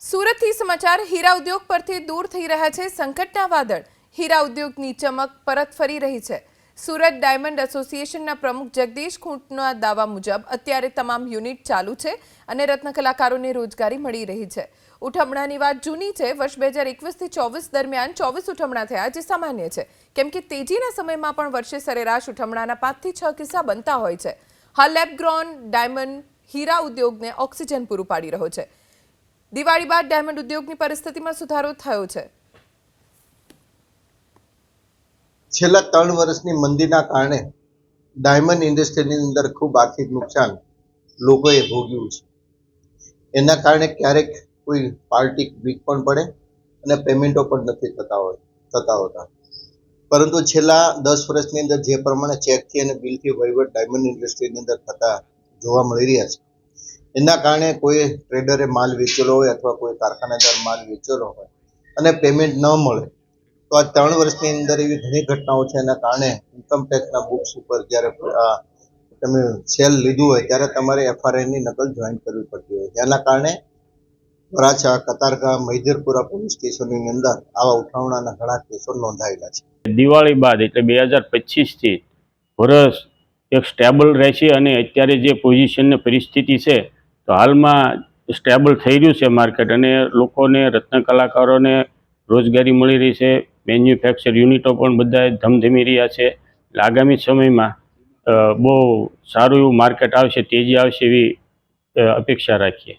સુરતથી સમાચાર હીરા ઉદ્યોગ પરથી દૂર થઈ રહ્યા છે સંકટના વાદળ। હીરા ઉદ્યોગની ચમક પરત ફરી રહી છે। સુરત ડાયમંડ એસોસિએશનના પ્રમુખ જગદીશ ખૂંટના દાવા મુજબ અત્યારે તમામ યુનિટ ચાલુ છે અને રત્ન કલાકારોને રોજગારી મળી રહી છે। ઉઠમણાની વાત જૂની છે। વર્ષ 2021 થી 24 દરમિયાન 24 ઉઠમણા થયા, જે સામાન્ય છે કેમ કે તેજીના સમયમાં પણ વર્ષે સરેરાશ ઉઠમણાના 5 થી 6 કિસ્સા બનતા હોય છે। હાલ લેબગ્રોન ડાયમંડ હીરા ઉદ્યોગને ઓક્સિજન પૂરું પાડી રહ્યો છે। દિવાળી બાદ ડાયમંડ ઉદ્યોગની પરિસ્થિતિમાં સુધારો થયો છે। છેલ્લા 3 વર્ષની મંદીના કારણે ડાયમંડ ઇન્ડસ્ટ્રીની અંદર ખૂબ આર્થિક નુકસાન લોકોએ ભોગ્યું છે। એના કારણે ક્યારેક કોઈ પાર્ટી વીક પણ પડે અને પેમેન્ટો પણ નથી થતા હોતા, પરંતુ છેલ્લા 10 વર્ષની અંદર જે પ્રમાણે ચેકથી અને બિલથી વહીવટ ડાયમંડ ઇન્ડસ્ટ્રીની અંદર થતા જોવા મળી રહ્યા છે, એના કારણે કોઈ ટ્રેડરે માલ વેચેલો હોય અથવા કોઈ કારખાનેદાર માલ વેચેલો હોય અને પેમેન્ટ ન મળે તો આ 3 વર્ષની અંદર એવી ઘણી ઘટનાઓ છે। એના કારણે ઇન્કમટેક્સના બુક્સ ઉપર જ્યારે તમે સેલ લીધું હોય ત્યારે તમારે FRIની નકલ જોઈન કરવી પડતી હોય। જેના કારણે વરાછા, કતારગામ, મૈદરપુરા પોલીસ સ્ટેશનની અંદર આવા ઉઠાવણાના ઘણા કેસો નોંધાયેલા છે। દિવાળી બાદ એટલે 2025 થી વર્ષ એક સ્ટેબલ રહેશે અને અત્યારે જે પોઝિશન ને પરિસ્થિતિ છે તો હાલમાં સ્ટેબલ થઈ રહ્યું છે માર્કેટ અને લોકોને રત્ન કલાકારોને રોજગારી મળી રહી છે। મેન્યુફેક્ચર યુનિટો પણ બધા ધમધમી રહ્યા છે। આગામી સમયમાં બહુ સારું એવું માર્કેટ આવશે, તેજી આવશે એવી અપેક્ષા રાખીએ।